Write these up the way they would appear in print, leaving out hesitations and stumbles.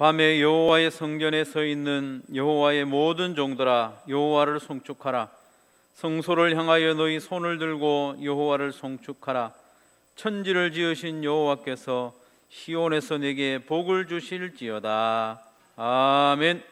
밤에 여호와의 성전에 서 있는 여호와의 모든 종들아, 여호와를 송축하라. 성소를 향하여 너희 손을 들고 여호와를 송축하라. 천지를 지으신 여호와께서 시온에서 내게 복을 주실지어다. 아멘.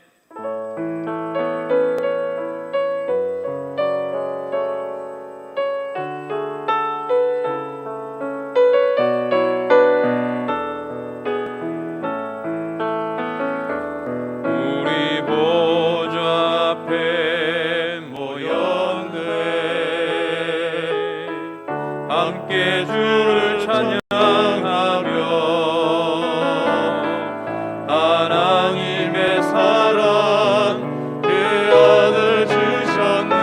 함께 주를 찬양하며 하나님의 사랑 그 아들 주셨네.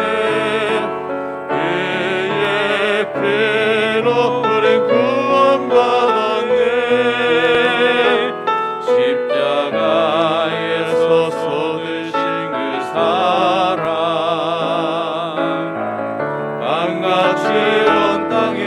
그의 피로 우린 구원받았네. 십자가에서 쏟으신 그 사랑 강같이 온 땅에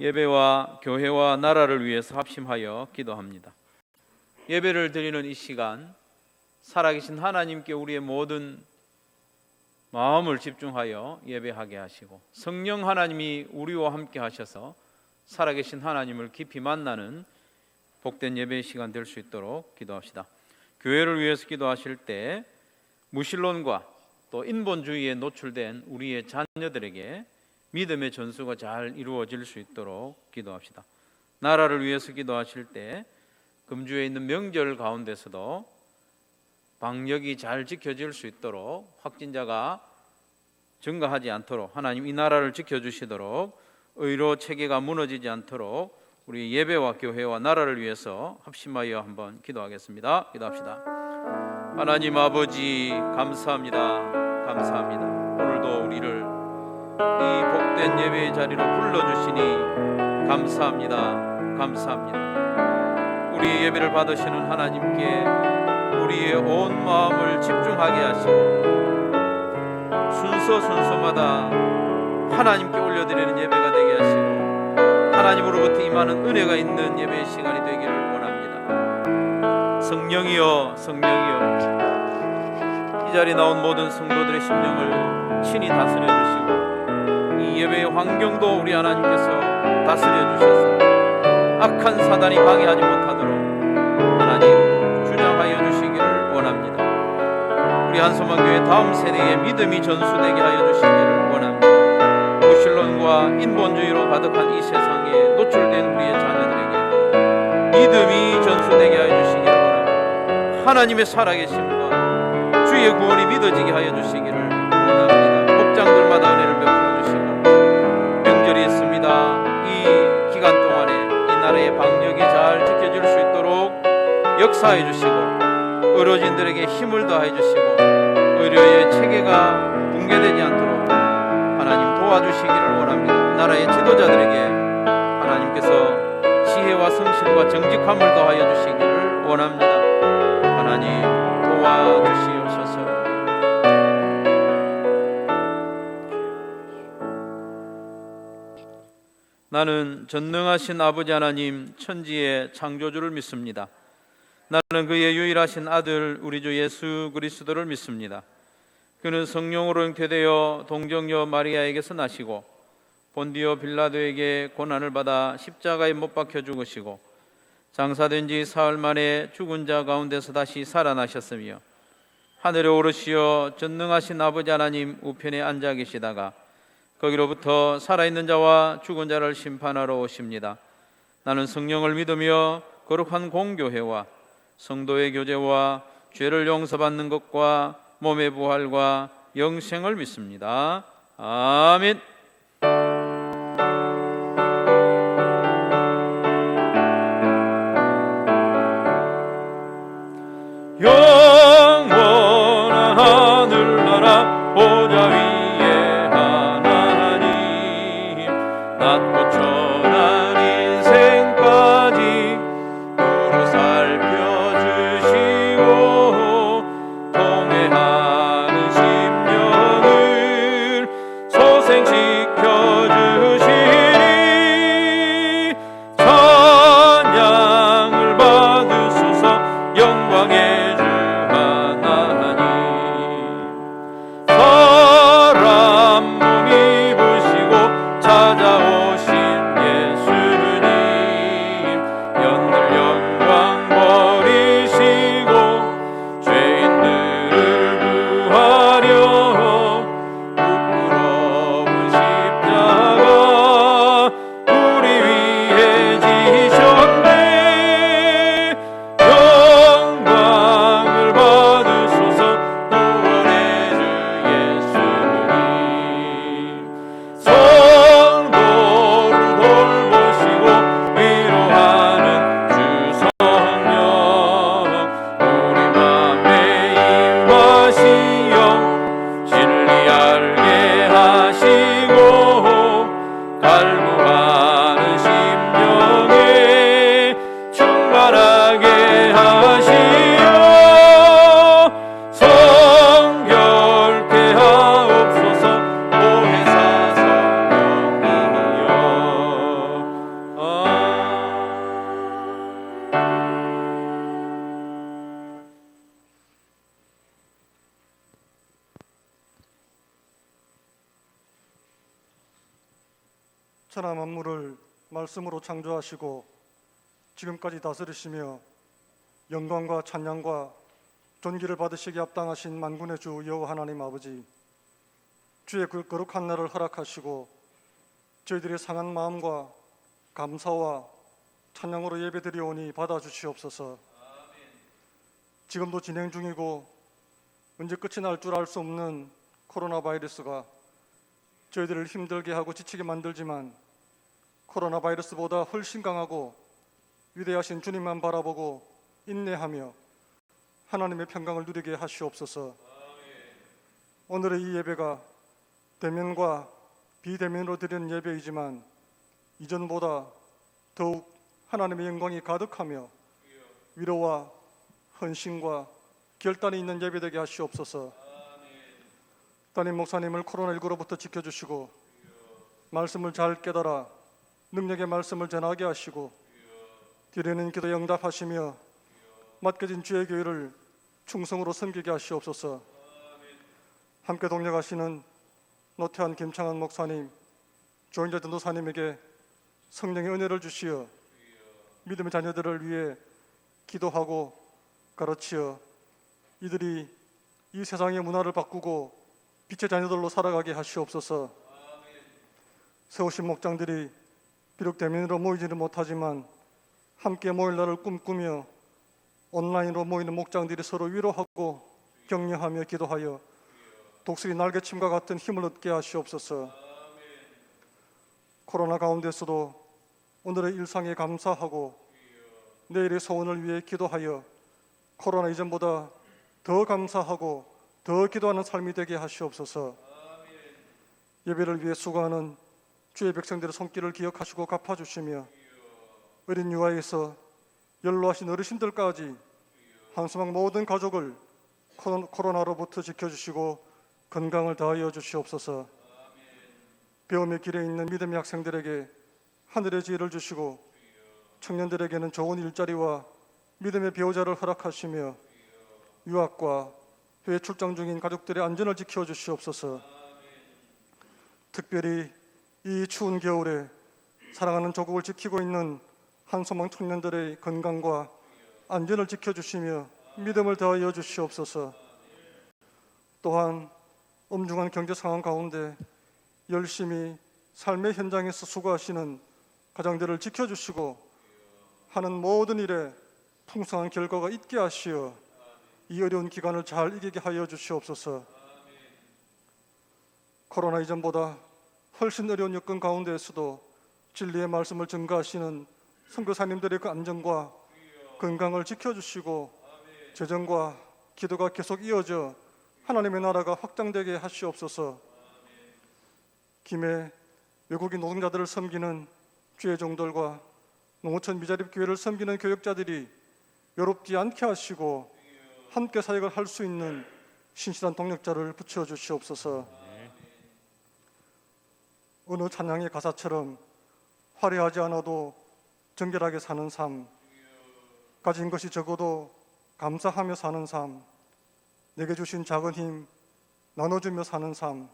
예배와 교회와 나라를 위해서 합심하여 기도합니다. 예배를 드리는 이 시간, 살아계신 하나님께 우리의 모든 마음을 집중하여 예배하게 하시고, 성령 하나님이 우리와 함께 하셔서 살아계신 하나님을 깊이 만나는 복된 예배의 시간 될 수 있도록 기도합시다. 교회를 위해서 기도하실 때 무신론과 또 인본주의에 노출된 우리의 자녀들에게 믿음의 전수가 잘 이루어질 수 있도록 기도합시다. 나라를 위해서 기도하실 때 금주에 있는 명절 가운데서도 방역이 잘 지켜질 수 있도록, 확진자가 증가하지 않도록 하나님 이 나라를 지켜주시도록, 의료 체계가 무너지지 않도록 우리 예배와 교회와 나라를 위해서 합심하여 한번 기도하겠습니다. 기도합시다. 하나님 아버지, 감사합니다. 감사합니다. 오늘도 우리를 이 복된 예배의 자리로 불러주시니 감사합니다. 감사합니다. 우리의 예배를 받으시는 하나님께 우리의 온 마음을 집중하게 하시고, 순서마다 하나님께 올려드리는 예배가 되게 하시고, 하나님으로부터 임하는 은혜가 있는 예배의 시간이 되기를 원합니다. 성령이여, 성령이여, 이 자리에 나온 모든 성도들의 심령을 친히 다스려 주시고, 이 예배의 환경도 우리 하나님께서 다스려 주셔서 악한 사단이 방해하지 못하도록 하나님 주장하여 주시기를 원합니다. 우리 한소망교회 다음 세대의 믿음이 전수되게 하여 주시기를 원합니다. 무신론과 인본주의로 가득한 이 세상에 노출된 우리의 자녀들에게 믿음이 전수되게 하여 주시기를 원합니다. 하나님의 살아계심과 주의 구원이 믿어지게 하여 주시기를 원합니다. 목장들마다 은혜를 베풀어 주시고, 명절이 있습니다. 이 기간 동안에 이 나라의 방역이 잘 지켜질 수 있도록 역사해 주시고, 의료진들에게 힘을 더해 주시고, 의료의 체계가 붕괴되지 않도록 하나님 도와주시기를 원합니다. 나라의 지도자들에게 하나님께서 지혜와 성실과 정직함을 더하여 주시기를 원합니다. 하나님 도와주시옵소서. 나는 전능하신 아버지 하나님, 천지의 창조주를 믿습니다. 나는 그의 유일하신 아들 우리 주 예수 그리스도를 믿습니다. 그는 성령으로 잉태되어 동정녀 마리아에게서 나시고 본디오 빌라도에게 고난을 받아 십자가에 못 박혀 죽으시고 장사된 지 사흘 만에 죽은 자 가운데서 다시 살아나셨으며 하늘에 오르시어 전능하신 아버지 하나님 우편에 앉아 계시다가 거기로부터 살아있는 자와 죽은 자를 심판하러 오십니다. 나는 성령을 믿으며 거룩한 공교회와 성도의 교제와 죄를 용서받는 것과 몸의 부활과 영생을 믿습니다. 아멘. 영원한 하늘나라 보좌 위에 하나님, 낮고 천한 인생까지 두루 살펴주시고 통회하는 심령을 소생시켜주시니 찬양을 받으소서. 영광의 주 하나님, 사람 몸 입으시고 찾아오신 예수님, 연들 영광 버리시고 죄인들을 구하려 부끄러운 십자가 우리 위해 지셨네. 영광을 받으소서. 구원의 주 예수님, 성도를 돌보시고 위로하는 주 성령, 우리 맘에 임하시어 진리 알게 하시고 갈구하는 심령에 충만하게 하시어 성결케 하옵소서. 오해사 성령이여. 천하 만물을 말씀으로 창조하시고 지금까지 다스리시며 영광과 찬양과 존귀를 받으시기에 합당하신 만군의 주 여호와 하나님 아버지, 주의 그 거룩한 날을 허락하시고 저희들의 상한 마음과 감사와 찬양으로 예배드리오니 받아주시옵소서. 지금도 진행 중이고 언제 끝이 날 줄 알 수 없는 코로나 바이러스가 저희들을 힘들게 하고 지치게 만들지만 코로나 바이러스보다 훨씬 강하고 위대하신 주님만 바라보고 인내하며 하나님의 평강을 누리게 하시옵소서. 오늘의 이 예배가 대면과 비대면으로 드리는 예배이지만 이전보다 더욱 하나님의 영광이 가득하며 위로와 헌신과 결단이 있는 예배되게 하시옵소서. 담임 목사님을 코로나19로부터 지켜주시고 말씀을 잘 깨달아 능력의 말씀을 전하게 하시고 드리는 기도 응답하시며 맡겨진 주의 교회를 충성으로 섬기게 하시옵소서. 함께 동력하시는 노태한 김창환 목사님, 조인자 전도사님에게 성령의 은혜를 주시어 믿음의 자녀들을 위해 기도하고 가르치어 이들이 이 세상의 문화를 바꾸고 빛의 자녀들로 살아가게 하시옵소서. 세우신 목장들이 비록 대면으로 모이지는 못하지만 함께 모일 날을 꿈꾸며 온라인으로 모이는 목장들이 서로 위로하고 격려하며 기도하여 독수리 날개침과 같은 힘을 얻게 하시옵소서. 코로나 가운데서도 오늘의 일상에 감사하고 내일의 소원을 위해 기도하여 코로나 이전보다 더 감사하고 더 기도하는 삶이 되게 하시옵소서. 예배를 위해 수고하는 주의 백성들의 손길을 기억하시고 갚아주시며 어린 유아에서 연로하신 어르신들까지 한수막 모든 가족을 코로나로부터 지켜주시고 건강을 다하여 주시옵소서. 배움의 길에 있는 믿음의 학생들에게 하늘의 지혜를 주시고 청년들에게는 좋은 일자리와 믿음의 배우자를 허락하시며 유학과 해외 출장 중인 가족들의 안전을 지켜 주시옵소서. 특별히 이 추운 겨울에 사랑하는 조국을 지키고 있는 한소망 청년들의 건강과 안전을 지켜주시며 믿음을 더하여 주시옵소서. 또한 엄중한 경제 상황 가운데 열심히 삶의 현장에서 수고하시는 가정들을 지켜주시고 하는 모든 일에 풍성한 결과가 있게 하시어 이 어려운 기간을 잘 이기게 하여 주시옵소서. 코로나 이전보다 훨씬 어려운 여건 가운데에서도 진리의 말씀을 증거하시는 선교사님들의 그 안전과 건강을 지켜주시고 재정과 기도가 계속 이어져 하나님의 나라가 확장되게 하시옵소서. 김해 외국인 노동자들을 섬기는 주의 종들과 농어촌 미자립 교회를 섬기는 교역자들이 외롭지 않게 하시고 함께 사역을 할 수 있는 신실한 동력자를 붙여 주시옵소서. 어느 찬양의 가사처럼 화려하지 않아도 정결하게 사는 삶, 가진 것이 적어도 감사하며 사는 삶, 내게 주신 작은 힘 나눠주며 사는 삶,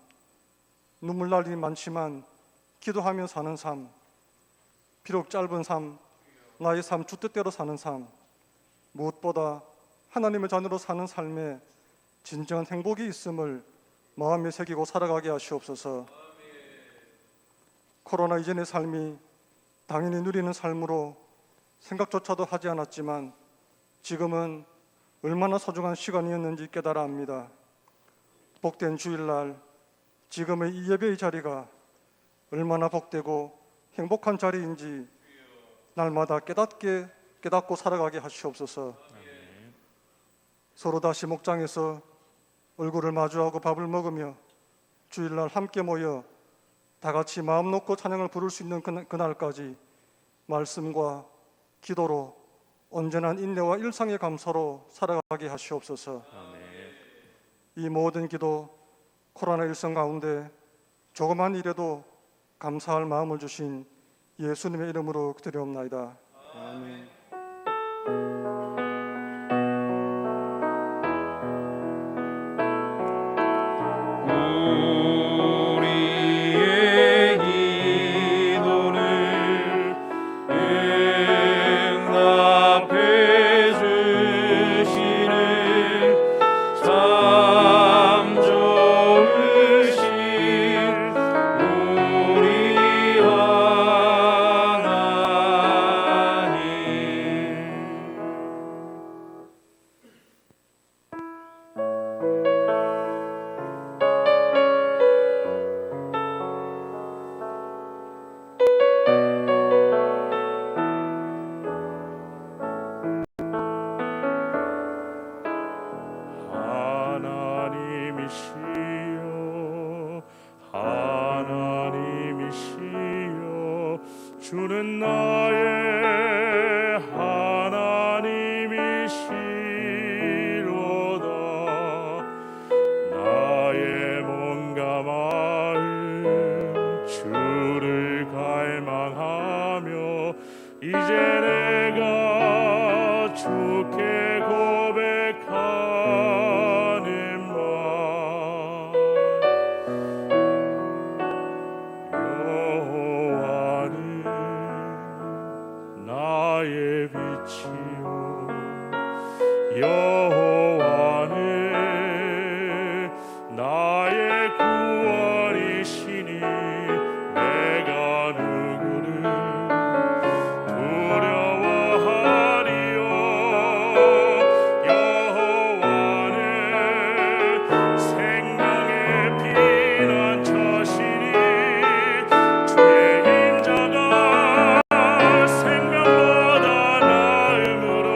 눈물 날 일이 많지만 기도하며 사는 삶, 비록 짧은 삶, 나의 삶 주뜻대로 사는 삶, 무엇보다 하나님의 자녀로 사는 삶에 진정한 행복이 있음을 마음에 새기고 살아가게 하시옵소서. 코로나 이전의 삶이 당연히 누리는 삶으로 생각조차도 하지 않았지만 지금은 얼마나 소중한 시간이었는지 깨달아 합니다. 복된 주일날 지금의 이 예배의 자리가 얼마나 복되고 행복한 자리인지 날마다 깨닫고 살아가게 하시옵소서. 서로 다시 목장에서 얼굴을 마주하고 밥을 먹으며 주일날 함께 모여 다 같이 마음 놓고 찬양을 부를 수 있는 그날까지 말씀과 기도로 온전한 인내와 일상의 감사로 살아가게 하시옵소서. 이 모든 기도 코로나 일상 가운데 조그만 일에도 감사할 마음을 주신 예수님의 이름으로 드리옵나이다. 아멘. 하나님이시여 주는 나의 하나님이시로다. 나의 몸과 마음 주를 갈망하며 이제 내가 주께 고백하는 바 여호와는 나의 빛이요 여호와는 나의 구원이시니 내가 누구를 두려워하리요. 여호와는 생명의 피난처시니 주의 인자가 생명보다 나음으로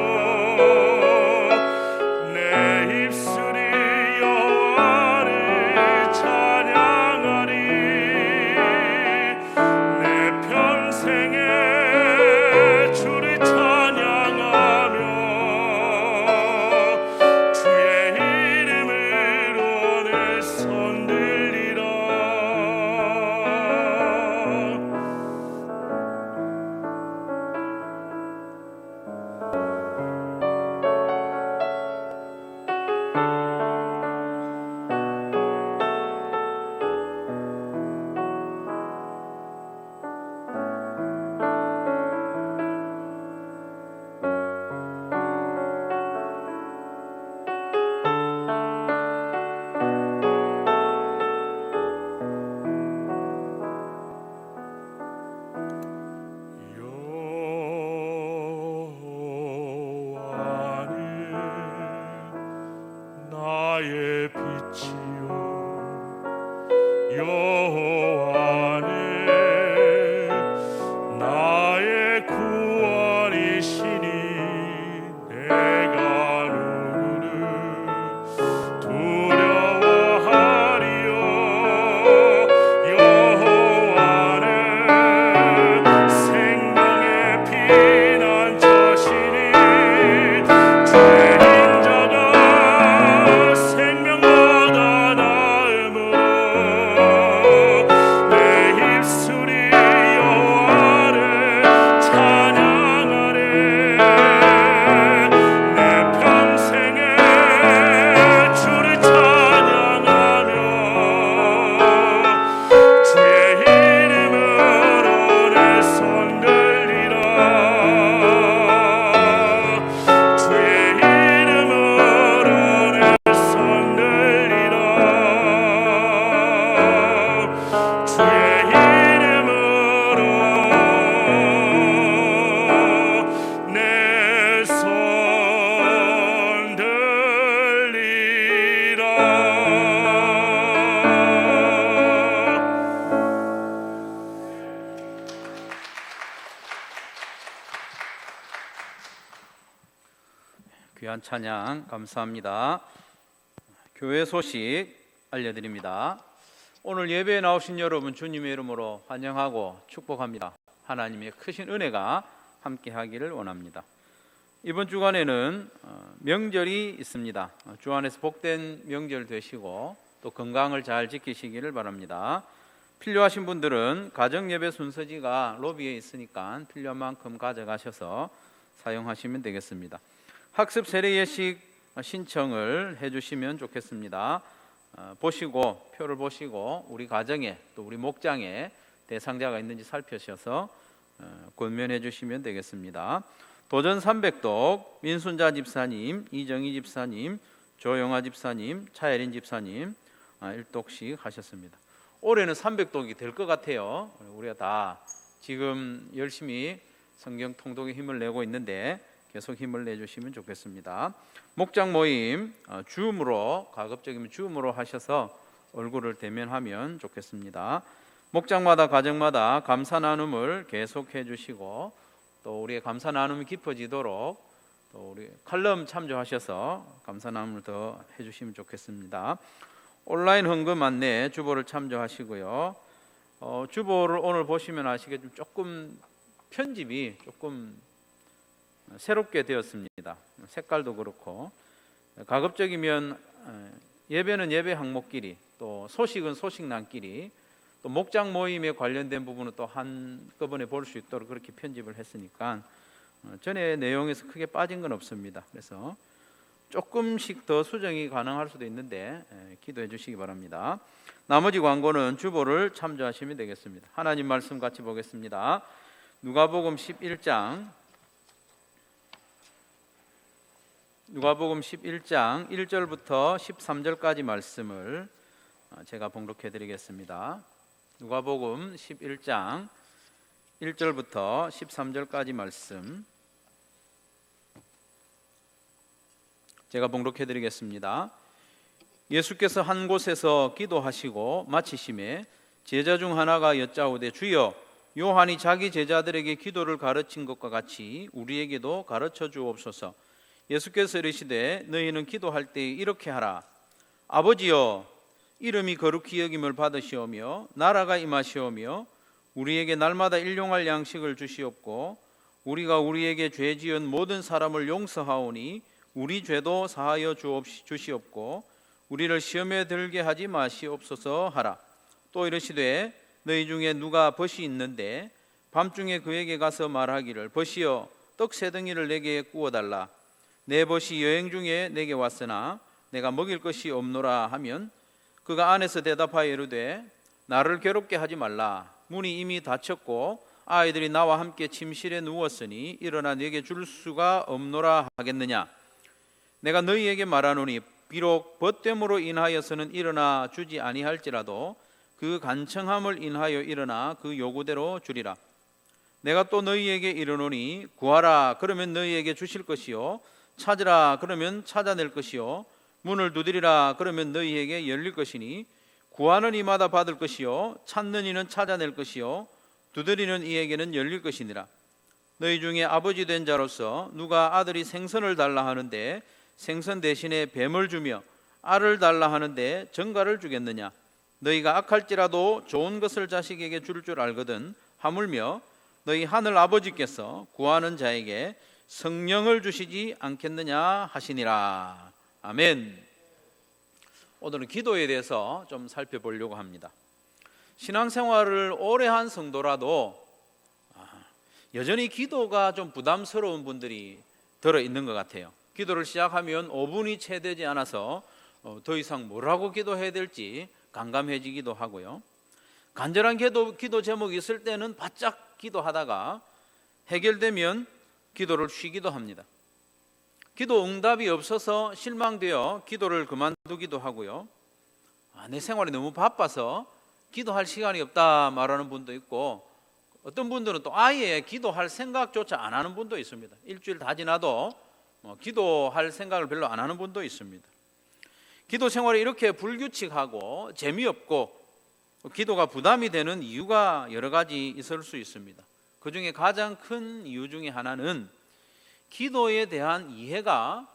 귀한 찬양 감사합니다. 교회 소식 알려드립니다. 오늘 예배에 나오신 여러분 주님의 이름으로 환영하고 축복합니다. 하나님의 크신 은혜가 함께하기를 원합니다. 이번 주간에는 명절이 있습니다. 주 안에서 복된 명절 되시고 또 건강을 잘 지키시기를 바랍니다. 필요하신 분들은 가정예배 순서지가 로비에 있으니까 필요한 만큼 가져가셔서 사용하시면 되겠습니다. 학습 세례 예식 신청을 해주시면 좋겠습니다. 표를 보시고 우리 가정에 또 우리 목장에 대상자가 있는지 살펴셔서 권면해 주시면 되겠습니다. 도전 300독 민순자 집사님, 이정희 집사님, 조영아 집사님, 차예린 집사님 1독씩 하셨습니다. 올해는 300독이 될 것 같아요. 우리가 다 지금 열심히 성경 통독에 힘을 내고 있는데 계속 힘을 내주시면 좋겠습니다. 목장 모임 줌으로, 가급적이면 줌으로 하셔서 얼굴을 대면하면 좋겠습니다. 목장마다 가정마다 감사 나눔을 계속해 주시고 또 우리의 감사 나눔이 깊어지도록 또 우리 칼럼 참조하셔서 감사 나눔을 더 해주시면 좋겠습니다. 온라인 헌금 안내 주보를 참조하시고요. 주보를 오늘 보시면 아시겠지만 조금 편집이 조금 새롭게 되었습니다. 색깔도 그렇고 가급적이면 예배는 예배 항목끼리 또 소식은 소식란끼리 또 목장 모임에 관련된 부분은 또 한꺼번에 볼 수 있도록 그렇게 편집을 했으니까 전에 내용에서 크게 빠진 건 없습니다. 그래서 조금씩 더 수정이 가능할 수도 있는데 기도해 주시기 바랍니다. 나머지 광고는 주보를 참조하시면 되겠습니다. 하나님 말씀 같이 보겠습니다. 누가복음 11장 1절부터 13절까지 말씀을 제가 봉독해 드리겠습니다. 누가복음 11장 1절부터 13절까지 말씀 제가 봉독해 드리겠습니다. 예수께서 한 곳에서 기도하시고 마치심에 제자 중 하나가 여짜오되 주여 요한이 자기 제자들에게 기도를 가르친 것과 같이 우리에게도 가르쳐 주옵소서. 예수께서 이르시되 너희는 기도할 때 이렇게 하라. 아버지여 이름이 거룩히 여김을 받으시오며 나라가 임하시오며 우리에게 날마다 일용할 양식을 주시옵고 우리가 우리에게 죄 지은 모든 사람을 용서하오니 우리 죄도 사하여 주시옵고 우리를 시험에 들게 하지 마시옵소서 하라. 또 이르시되 너희 중에 누가 벗이 있는데 밤중에 그에게 가서 말하기를 벗이여 떡 세 덩이를 내게 구워달라. 내 벗이 여행 중에 내게 왔으나 내가 먹일 것이 없노라 하면 그가 안에서 대답하여 이르되 나를 괴롭게 하지 말라. 문이 이미 닫혔고 아이들이 나와 함께 침실에 누웠으니 일어나 내게 줄 수가 없노라 하겠느냐. 내가 너희에게 말하노니 비록 벗됨으로 인하여서는 일어나 주지 아니할지라도 그 간청함을 인하여 일어나 그 요구대로 주리라. 내가 또 너희에게 이르노니 구하라 그러면 너희에게 주실 것이요 찾으라 그러면 찾아낼 것이요 문을 두드리라 그러면 너희에게 열릴 것이니 구하는 이마다 받을 것이요 찾는 이는 찾아낼 것이요 두드리는 이에게는 열릴 것이니라. 너희 중에 아버지 된 자로서 누가 아들이 생선을 달라 하는데 생선 대신에 뱀을 주며 알을 달라 하는데 정갈을 주겠느냐. 너희가 악할지라도 좋은 것을 자식에게 줄 알거든 하물며 너희 하늘 아버지께서 구하는 자에게 성령을 주시지 않겠느냐 하시니라. 아멘. 오늘은 기도에 대해서 좀 살펴보려고 합니다. 신앙생활을 오래 한 성도라도 여전히 기도가 좀 부담스러운 분들이 들어있는 것 같아요. 기도를 시작하면 5분이 채 되지 않아서 더 이상 뭐라고 기도해야 될지 깜깜해지기도 하고요. 간절한 기도 제목이 있을 때는 바짝 기도하다가 해결되면 기도를 쉬기도 합니다. 기도 응답이 없어서 실망되어 기도를 그만두기도 하고요. 내 생활이 너무 바빠서 기도할 시간이 없다 말하는 분도 있고 어떤 분들은 또 아예 기도할 생각조차 안 하는 분도 있습니다. 일주일 다 지나도 기도할 생각을 별로 안 하는 분도 있습니다. 기도 생활이 이렇게 불규칙하고 재미없고 기도가 부담이 되는 이유가 여러 가지 있을 수 있습니다. 그 중에 가장 큰 이유 중에 하나는 기도에 대한 이해가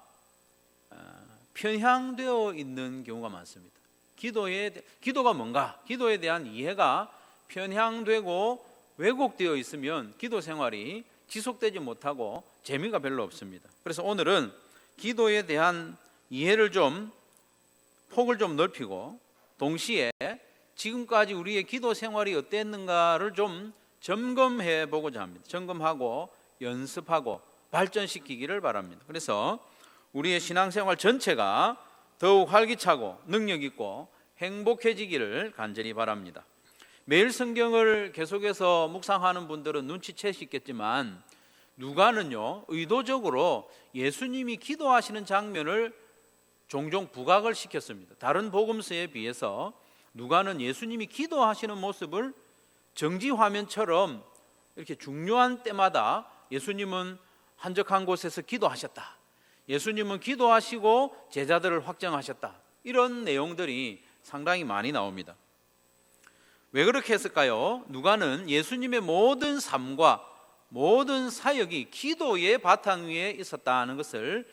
편향되어 있는 경우가 많습니다. 기도가 뭔가, 기도에 대한 이해가 편향되고 왜곡되어 있으면 기도 생활이 지속되지 못하고 재미가 별로 없습니다. 그래서 오늘은 기도에 대한 이해를 좀 폭을 좀 넓히고 동시에 지금까지 우리의 기도 생활이 어땠는가를 좀 점검해 보고자 합니다. 점검하고 연습하고 발전시키기를 바랍니다. 그래서 우리의 신앙생활 전체가 더욱 활기차고 능력 있고 행복해지기를 간절히 바랍니다. 매일 성경을 계속해서 묵상하는 분들은 눈치채시겠지만 누가는요, 의도적으로 예수님이 기도하시는 장면을 종종 부각을 시켰습니다. 다른 복음서에 비해서 누가는 예수님이 기도하시는 모습을 정지 화면처럼 이렇게 중요한 때마다 예수님은 한적한 곳에서 기도하셨다, 예수님은 기도하시고 제자들을 확정하셨다, 이런 내용들이 상당히 많이 나옵니다. 왜 그렇게 했을까요? 누가는 예수님의 모든 삶과 모든 사역이 기도의 바탕 위에 있었다는 것을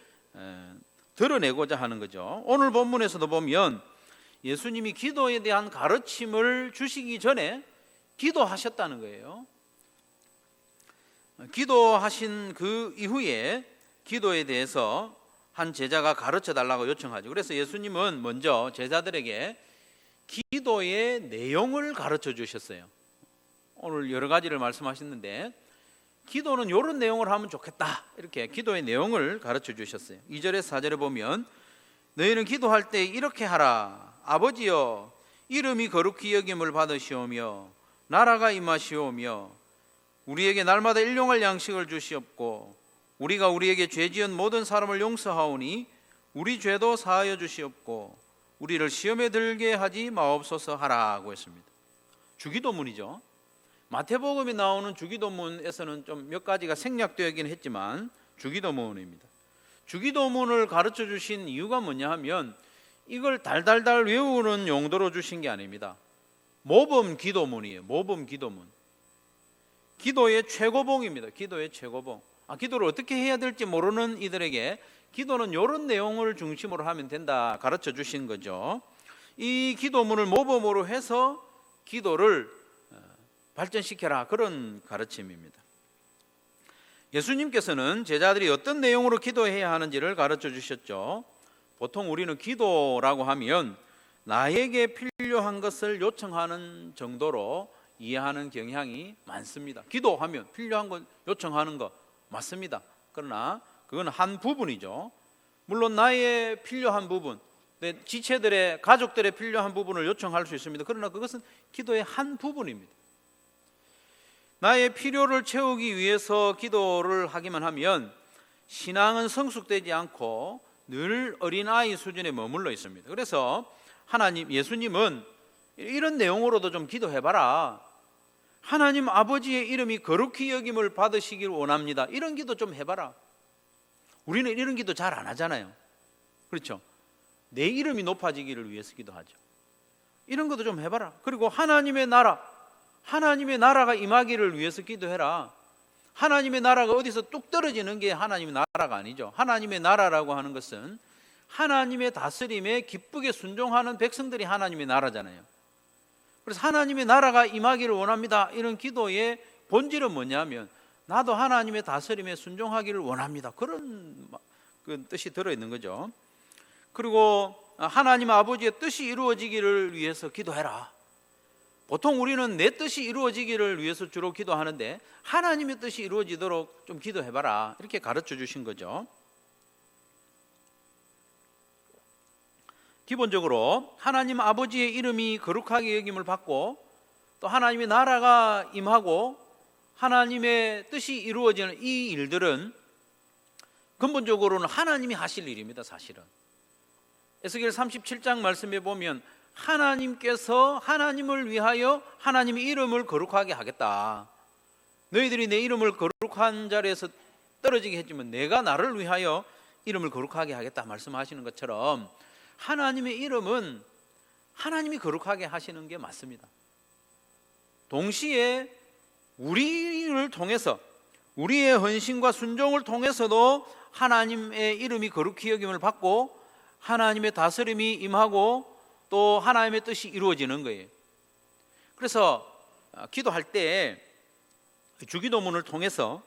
드러내고자 하는 거죠. 오늘 본문에서도 보면 예수님이 기도에 대한 가르침을 주시기 전에 기도하셨다는 거예요. 기도하신 그 이후에 기도에 대해서 한 제자가 가르쳐 달라고 요청하죠. 그래서 예수님은 먼저 제자들에게 기도의 내용을 가르쳐 주셨어요. 오늘 여러 가지를 말씀하셨는데 기도는 이런 내용을 하면 좋겠다, 이렇게 기도의 내용을 가르쳐 주셨어요. 2절에서 4절에 보면 너희는 기도할 때 이렇게 하라. 아버지여, 이름이 거룩히 여김을 받으시오며 나라가 임하시오며 우리에게 날마다 일용할 양식을 주시옵고 우리가 우리에게 죄 지은 모든 사람을 용서하오니 우리 죄도 사하여 주시옵고 우리를 시험에 들게 하지 마옵소서 하라고 했습니다. 주기도문이죠. 마태복음에 나오는 주기도문에서는 좀 몇 가지가 생략되긴 했지만 주기도문입니다. 주기도문을 가르쳐 주신 이유가 뭐냐 하면 이걸 달달달 외우는 용도로 주신 게 아닙니다. 모범 기도문이에요. 모범 기도문. 기도의 최고봉입니다. 기도의 최고봉. 기도를 어떻게 해야 될지 모르는 이들에게 기도는 이런 내용을 중심으로 하면 된다 가르쳐 주신 거죠. 이 기도문을 모범으로 해서 기도를 발전시켜라, 그런 가르침입니다. 예수님께서는 제자들이 어떤 내용으로 기도해야 하는지를 가르쳐 주셨죠. 보통 우리는 기도라고 하면 나에게 필요한 것을 요청하는 정도로 이해하는 경향이 많습니다. 기도하면 필요한 것 요청하는 거 맞습니다. 그러나 그건 한 부분이죠. 물론 나의 필요한 부분, 내 지체들의, 가족들의 필요한 부분을 요청할 수 있습니다. 그러나 그것은 기도의 한 부분입니다. 나의 필요를 채우기 위해서 기도를 하기만 하면 신앙은 성숙되지 않고 늘 어린아이 수준에 머물러 있습니다. 그래서 예수님은 이런 내용으로도 좀 기도해봐라. 하나님 아버지의 이름이 거룩히 여김을 받으시길 원합니다. 이런 기도 좀 해봐라. 우리는 이런 기도 잘 안 하잖아요. 그렇죠? 내 이름이 높아지기를 위해서 기도하죠. 이런 것도 좀 해봐라. 그리고 하나님의 나라가 임하기를 위해서 기도해라. 하나님의 나라가 어디서 뚝 떨어지는 게 하나님의 나라가 아니죠. 하나님의 나라라고 하는 것은 하나님의 다스림에 기쁘게 순종하는 백성들이 하나님의 나라잖아요. 그래서 하나님의 나라가 임하기를 원합니다. 이런 기도의 본질은 뭐냐면 나도 하나님의 다스림에 순종하기를 원합니다. 그런 뜻이 들어있는 거죠. 그리고 하나님 아버지의 뜻이 이루어지기를 위해서 기도해라. 보통 우리는 내 뜻이 이루어지기를 위해서 주로 기도하는데 하나님의 뜻이 이루어지도록 좀 기도해봐라, 이렇게 가르쳐 주신 거죠. 기본적으로 하나님 아버지의 이름이 거룩하게 여김을 받고 또 하나님의 나라가 임하고 하나님의 뜻이 이루어지는 이 일들은 근본적으로는 하나님이 하실 일입니다. 사실은 에스겔 37장 말씀에 보면 하나님께서 하나님을 위하여 하나님의 이름을 거룩하게 하겠다. 너희들이 내 이름을 거룩한 자리에서 떨어지게 했지만 내가 나를 위하여 이름을 거룩하게 하겠다 말씀하시는 것처럼 하나님의 이름은 하나님이 거룩하게 하시는 게 맞습니다. 동시에 우리를 통해서 우리의 헌신과 순종을 통해서도 하나님의 이름이 거룩히 여김을 받고 하나님의 다스림이 임하고 또 하나님의 뜻이 이루어지는 거예요. 그래서 기도할 때 주기도문을 통해서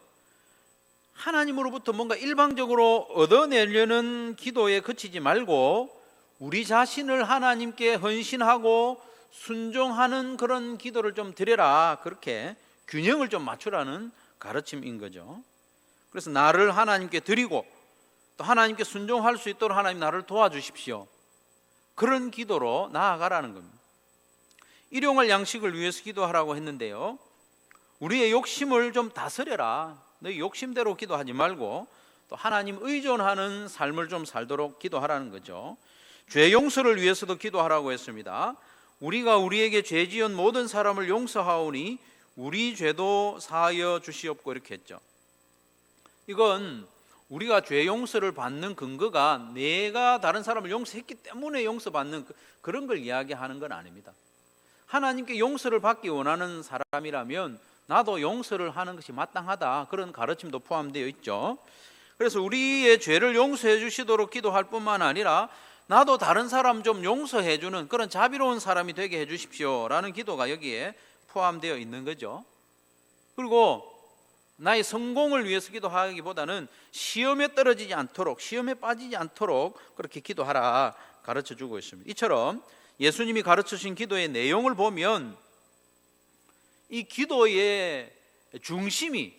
하나님으로부터 뭔가 일방적으로 얻어내려는 기도에 그치지 말고 우리 자신을 하나님께 헌신하고 순종하는 그런 기도를 좀 드려라, 그렇게 균형을 좀 맞추라는 가르침인 거죠. 그래서 나를 하나님께 드리고 또 하나님께 순종할 수 있도록 하나님 나를 도와주십시오, 그런 기도로 나아가라는 겁니다. 일용할 양식을 위해서 기도하라고 했는데요, 우리의 욕심을 좀 다스려라. 너희 욕심대로 기도하지 말고 또 하나님 의존하는 삶을 좀 살도록 기도하라는 거죠. 죄 용서를 위해서도 기도하라고 했습니다. 우리가 우리에게 죄 지은 모든 사람을 용서하오니 우리 죄도 사하여 주시옵고, 이렇게 했죠. 이건 우리가 죄 용서를 받는 근거가 내가 다른 사람을 용서했기 때문에 용서받는 그런 걸 이야기하는 건 아닙니다. 하나님께 용서를 받기 원하는 사람이라면 나도 용서를 하는 것이 마땅하다, 그런 가르침도 포함되어 있죠. 그래서 우리의 죄를 용서해 주시도록 기도할 뿐만 아니라 나도 다른 사람 좀 용서해 주는 그런 자비로운 사람이 되게 해 주십시오 라는 기도가 여기에 포함되어 있는 거죠. 그리고 나의 성공을 위해서 기도하기보다는 시험에 떨어지지 않도록, 시험에 빠지지 않도록 그렇게 기도하라 가르쳐 주고 있습니다. 이처럼 예수님이 가르쳐 주신 기도의 내용을 보면 이 기도의 중심이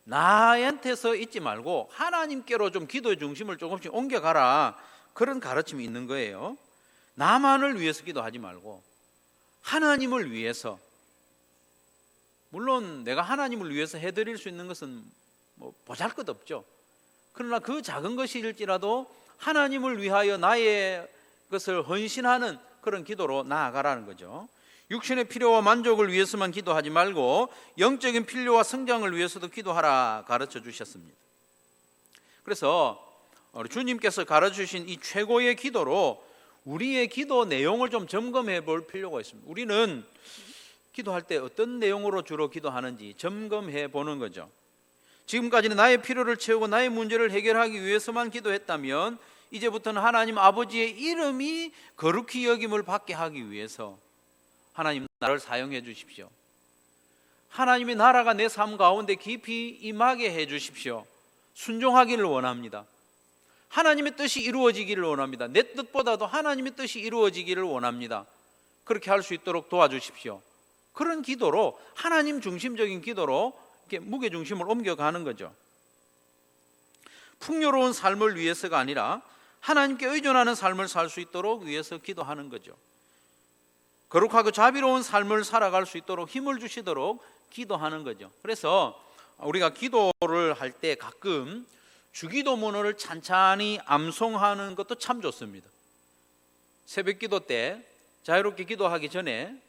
나한테서 있지 말고 하나님께로 좀 기도의 중심을 조금씩 옮겨가라, 그런 가르침이 있는 거예요. 나만을 위해서 기도하지 말고 하나님을 위해서. 물론 내가 하나님을 위해서 해드릴 수 있는 것은 뭐 보잘것없죠. 그러나 그 작은 것일지라도 하나님을 위하여 나의 것을 헌신하는 그런 기도로 나아가라는 거죠. 육신의 필요와 만족을 위해서만 기도하지 말고 영적인 필요와 성장을 위해서도 기도하라 가르쳐 주셨습니다. 그래서 우리 주님께서 가르쳐 주신 이 최고의 기도로 우리의 기도 내용을 좀 점검해 볼 필요가 있습니다. 우리는 기도할 때 어떤 내용으로 주로 기도하는지 점검해 보는 거죠. 지금까지는 나의 필요를 채우고 나의 문제를 해결하기 위해서만 기도했다면 이제부터는 하나님 아버지의 이름이 거룩히 여김을 받게 하기 위해서 하나님 나를 사용해 주십시오. 하나님의 나라가 내 삶 가운데 깊이 임하게 해 주십시오. 순종하기를 원합니다. 하나님의 뜻이 이루어지기를 원합니다. 내 뜻보다도 하나님의 뜻이 이루어지기를 원합니다. 그렇게 할 수 있도록 도와주십시오. 그런 기도로, 하나님 중심적인 기도로 이렇게 무게중심을 옮겨가는 거죠. 풍요로운 삶을 위해서가 아니라 하나님께 의존하는 삶을 살 수 있도록 위해서 기도하는 거죠. 거룩하고 자비로운 삶을 살아갈 수 있도록 힘을 주시도록 기도하는 거죠. 그래서 우리가 기도를 할 때 가끔 주기도문을 찬찬히 암송하는 것도 참 좋습니다. 새벽 기도 때 자유롭게 기도하기 전에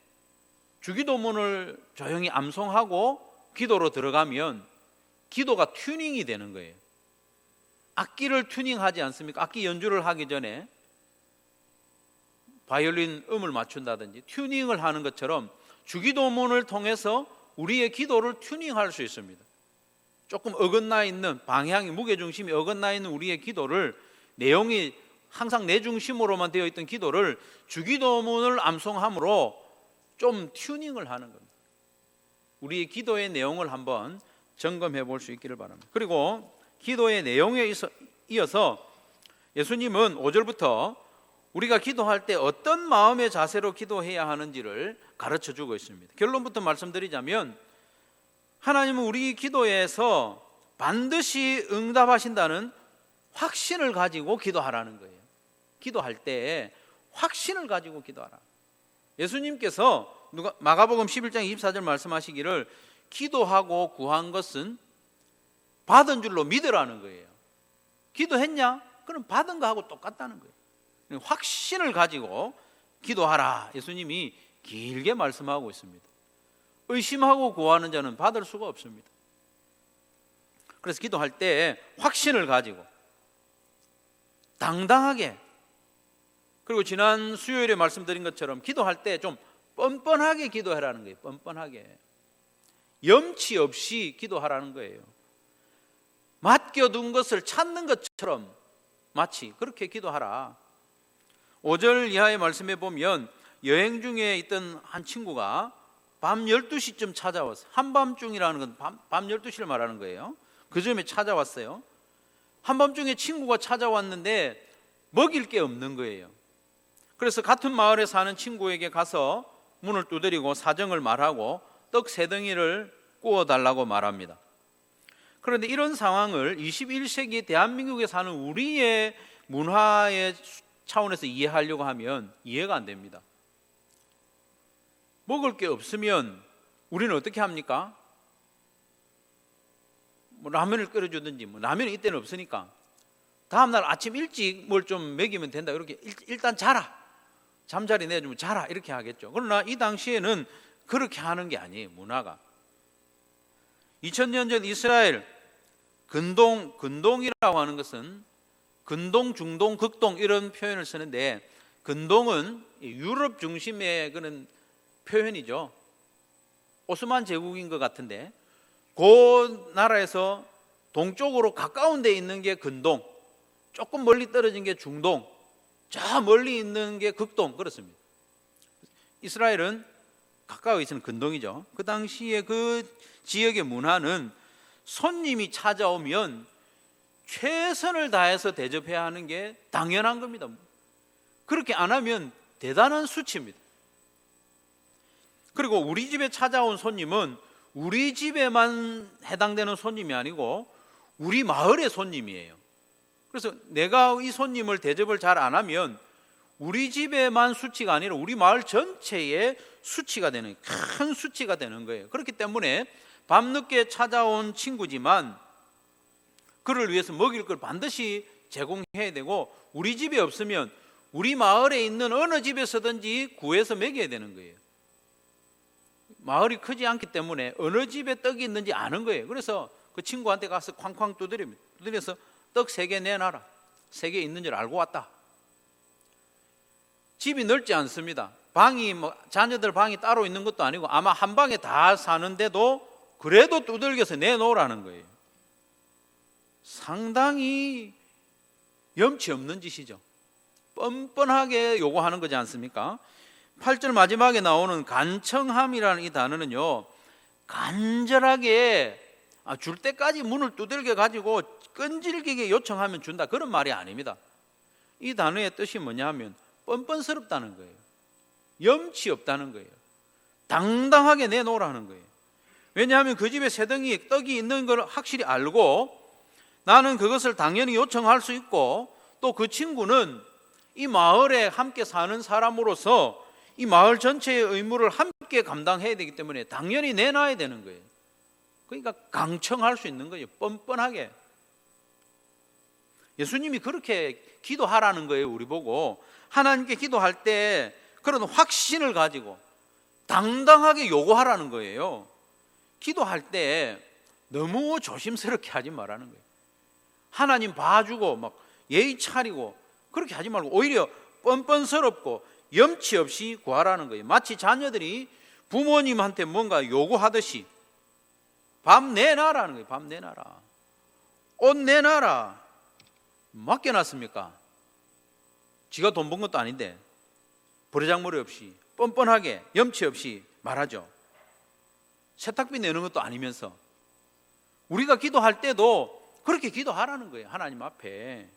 주기도문을 조용히 암송하고 기도로 들어가면 기도가 튜닝이 되는 거예요. 악기를 튜닝하지 않습니까? 악기 연주를 하기 전에 바이올린 음을 맞춘다든지 튜닝을 하는 것처럼 주기도문을 통해서 우리의 기도를 튜닝할 수 있습니다. 조금 어긋나 있는 방향이, 무게중심이 어긋나 있는 우리의 기도를, 내용이 항상 내 중심으로만 되어 있던 기도를 주기도문을 암송함으로 좀 튜닝을 하는 겁니다. 우리의 기도의 내용을 한번 점검해 볼 수 있기를 바랍니다. 그리고 기도의 내용에 이어서 예수님은 5절부터 우리가 기도할 때 어떤 마음의 자세로 기도해야 하는지를 가르쳐 주고 있습니다. 결론부터 말씀드리자면 하나님은 우리 기도에서 반드시 응답하신다는 확신을 가지고 기도하라는 거예요. 기도할 때 확신을 가지고 기도하라. 예수님께서 마가복음 11장 24절 말씀하시기를 기도하고 구한 것은 받은 줄로 믿으라는 거예요. 기도했냐? 그럼 받은 거하고 똑같다는 거예요. 확신을 가지고 기도하라, 예수님이 길게 말씀하고 있습니다. 의심하고 구하는 자는 받을 수가 없습니다. 그래서 기도할 때 확신을 가지고 당당하게, 그리고 지난 수요일에 말씀드린 것처럼 기도할 때 좀 뻔뻔하게 기도하라는 거예요. 뻔뻔하게, 염치 없이 기도하라는 거예요. 맡겨둔 것을 찾는 것처럼 마치 그렇게 기도하라. 5절 이하의 말씀에 보면 여행 중에 있던 한 친구가 밤 12시쯤 찾아왔어요. 한밤중이라는 건 밤 12시를 말하는 거예요. 그 즈음에 찾아왔어요. 한밤중에 친구가 찾아왔는데 먹일 게 없는 거예요. 그래서 같은 마을에 사는 친구에게 가서 문을 두드리고 사정을 말하고 떡 3덩이를 구워달라고 말합니다. 그런데 이런 상황을 21세기 대한민국에 사는 우리의 문화의 차원에서 이해하려고 하면 이해가 안 됩니다. 먹을 게 없으면 우리는 어떻게 합니까? 뭐 라면을 끓여주든지, 라면이 이때는 없으니까 다음날 아침 일찍 뭘 좀 먹이면 된다, 이렇게 일단 자라, 잠자리 내주면 자라, 이렇게 하겠죠. 그러나 이 당시에는 그렇게 하는 게 아니에요. 문화가 2000년 전 이스라엘 근동이라고 하는 것은 근동, 중동, 극동 이런 표현을 쓰는데, 근동은 유럽 중심의 그런 표현이죠. 오스만 제국인 것 같은데 그 나라에서 동쪽으로 가까운 데 있는 게 근동, 조금 멀리 떨어진 게 중동, 저 멀리 있는 게 극동, 그렇습니다. 이스라엘은 가까이 있는 근동이죠. 그 당시에 그 지역의 문화는 손님이 찾아오면 최선을 다해서 대접해야 하는 게 당연한 겁니다. 그렇게 안 하면 대단한 수치입니다. 그리고 우리 집에 찾아온 손님은 우리 집에만 해당되는 손님이 아니고 우리 마을의 손님이에요. 그래서 내가 이 손님을 대접을 잘 안 하면 우리 집에만 수치가 아니라 우리 마을 전체에 수치가 되는, 큰 수치가 되는 거예요. 그렇기 때문에 밤늦게 찾아온 친구지만 그를 위해서 먹일 걸 반드시 제공해야 되고, 우리 집에 없으면 우리 마을에 있는 어느 집에서든지 구해서 먹여야 되는 거예요. 마을이 크지 않기 때문에 어느 집에 떡이 있는지 아는 거예요. 그래서 그 친구한테 가서 쾅쾅 두드려서 떡 3개 내놔라. 3개 있는 줄 알고 왔다. 집이 넓지 않습니다. 방이 자녀들 방이 따로 있는 것도 아니고 아마 한 방에 다 사는데도 그래도 두들겨서 내놓으라는 거예요. 상당히 염치 없는 짓이죠. 뻔뻔하게 요구하는 거지 않습니까? 8절 마지막에 나오는 간청함이라는 이 단어는요, 간절하게 줄 때까지 문을 두들겨 가지고 끈질기게 요청하면 준다, 그런 말이 아닙니다. 이 단어의 뜻이 뭐냐면 뻔뻔스럽다는 거예요. 염치 없다는 거예요. 당당하게 내놓으라는 거예요. 왜냐하면 그 집에 3덩이 떡이 있는 걸 확실히 알고 나는 그것을 당연히 요청할 수 있고, 또 그 친구는 이 마을에 함께 사는 사람으로서 이 마을 전체의 의무를 함께 감당해야 되기 때문에 당연히 내놔야 되는 거예요. 그러니까 강청할 수 있는 거예요. 뻔뻔하게. 예수님이 그렇게 기도하라는 거예요. 우리 보고 하나님께 기도할 때 그런 확신을 가지고 당당하게 요구하라는 거예요. 기도할 때 너무 조심스럽게 하지 말라는 거예요. 하나님 봐주고 막 예의 차리고 그렇게 하지 말고 오히려 뻔뻔스럽고 염치 없이 구하라는 거예요. 마치 자녀들이 부모님한테 뭔가 요구하듯이 밥 내놔라는 거예요. 밥 내놔라. 옷 내놔라. 맡겨놨습니까? 지가 돈 번 것도 아닌데 버르장머리 없이 뻔뻔하게 염치 없이 말하죠. 세탁비 내는 것도 아니면서. 우리가 기도할 때도 그렇게 기도하라는 거예요. 하나님 앞에.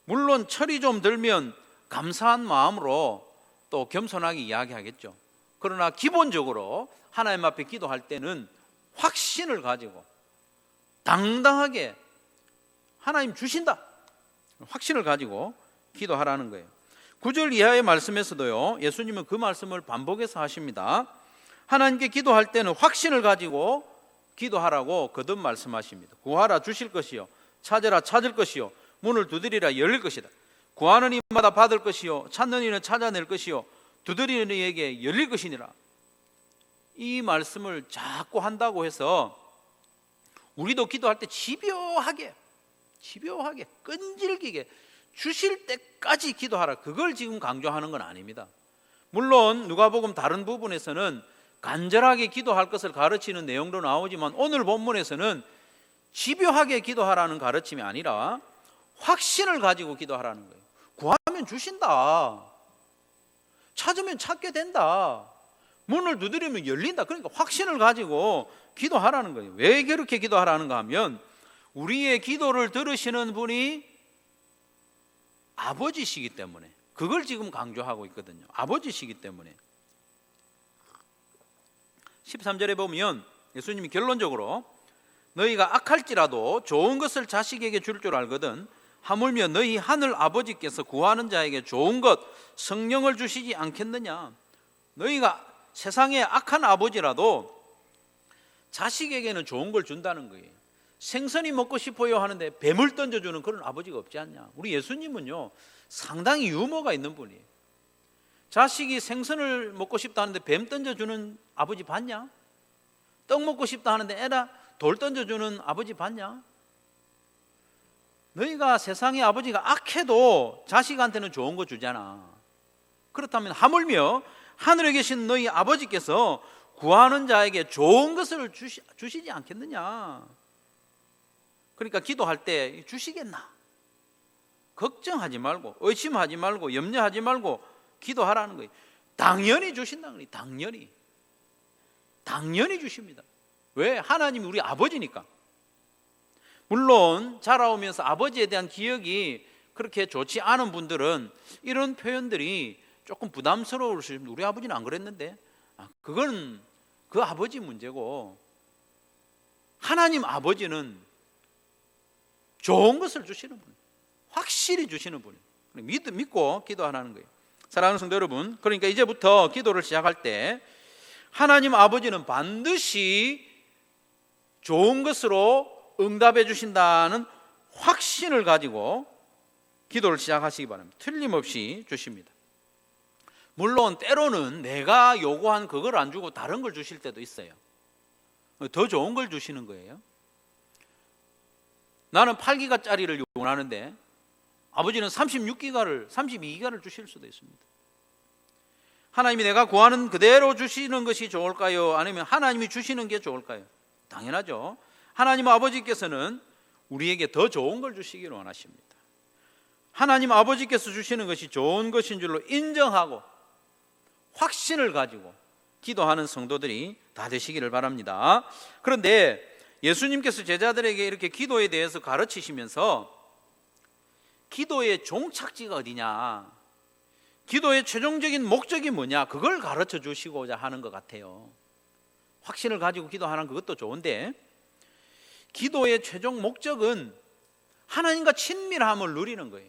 물론 철이 좀 들면 감사한 마음으로 또 겸손하게 이야기하겠죠. 그러나 기본적으로 하나님 앞에 기도할 때는 확신을 가지고 당당하게 하나님 주신다, 확신을 가지고 기도하라는 거예요. 9절 이하의 말씀에서도요, 예수님은 그 말씀을 반복해서 하십니다. 하나님께 기도할 때는 확신을 가지고 기도하라고 거듭 말씀하십니다. 구하라 주실 것이요, 찾으라 찾을 것이요, 문을 두드리라 열릴 것이다. 구하는 이마다 받을 것이요, 찾는 이는 찾아낼 것이요, 두드리는 이에게 열릴 것이니라. 이 말씀을 자꾸 한다고 해서 우리도 기도할 때 집요하게 끈질기게 주실 때까지 기도하라, 그걸 지금 강조하는 건 아닙니다. 물론 누가복음 다른 부분에서는 간절하게 기도할 것을 가르치는 내용도 나오지만 오늘 본문에서는 집요하게 기도하라는 가르침이 아니라 확신을 가지고 기도하라는 거예요. 구하면 주신다. 찾으면 찾게 된다. 문을 두드리면 열린다. 그러니까 확신을 가지고 기도하라는 거예요. 왜 그렇게 기도하라는가 하면 우리의 기도를 들으시는 분이 아버지시기 때문에, 그걸 지금 강조하고 있거든요. 아버지시기 때문에. 13절에 보면 예수님이 결론적으로 너희가 악할지라도 좋은 것을 자식에게 줄 줄 알거든 하물며 너희 하늘 아버지께서 구하는 자에게 좋은 것 성령을 주시지 않겠느냐. 너희가 세상에 악한 아버지라도 자식에게는 좋은 걸 준다는 거예요. 생선이 먹고 싶어요 하는데 뱀을 던져주는 그런 아버지가 없지 않냐. 우리 예수님은요 상당히 유머가 있는 분이에요. 자식이 생선을 먹고 싶다 하는데 뱀 던져주는 아버지 봤냐? 떡 먹고 싶다 하는데 애라 돌 던져주는 아버지 봤냐? 너희가 세상의 아버지가 악해도 자식한테는 좋은 거 주잖아. 그렇다면 하물며 하늘에 계신 너희 아버지께서 구하는 자에게 좋은 것을 주시지 않겠느냐. 그러니까 기도할 때 주시겠나? 걱정하지 말고 의심하지 말고 염려하지 말고 기도하라는 거예요. 당연히 주신다는 거예요. 당연히 주십니다. 왜? 하나님이 우리 아버지니까. 물론 자라오면서 아버지에 대한 기억이 그렇게 좋지 않은 분들은 이런 표현들이 조금 부담스러울 수 있습니다. 우리 아버지는 안 그랬는데. 그건 그 아버지 문제고, 하나님 아버지는 좋은 것을 주시는 분, 확실히 주시는 분이에요. 믿고 기도하라는 거예요. 사랑하는 성도 여러분, 그러니까 이제부터 기도를 시작할 때 하나님 아버지는 반드시 좋은 것으로 응답해 주신다는 확신을 가지고 기도를 시작하시기 바랍니다. 틀림없이 주십니다. 물론 때로는 내가 요구한 그걸 안 주고 다른 걸 주실 때도 있어요. 더 좋은 걸 주시는 거예요. 나는 8기가짜리를 원하는데 아버지는 32기가를 주실 수도 있습니다. 하나님이 내가 구하는 그대로 주시는 것이 좋을까요? 아니면 하나님이 주시는 게 좋을까요? 당연하죠. 하나님 아버지께서는 우리에게 더 좋은 걸 주시기를 원하십니다. 하나님 아버지께서 주시는 것이 좋은 것인 줄로 인정하고 확신을 가지고 기도하는 성도들이 다 되시기를 바랍니다. 그런데 예수님께서 제자들에게 이렇게 기도에 대해서 가르치시면서 기도의 종착지가 어디냐, 기도의 최종적인 목적이 뭐냐, 그걸 가르쳐 주시고자 하는 것 같아요. 확신을 가지고 기도하는 그것도 좋은데 기도의 최종 목적은 하나님과 친밀함을 누리는 거예요.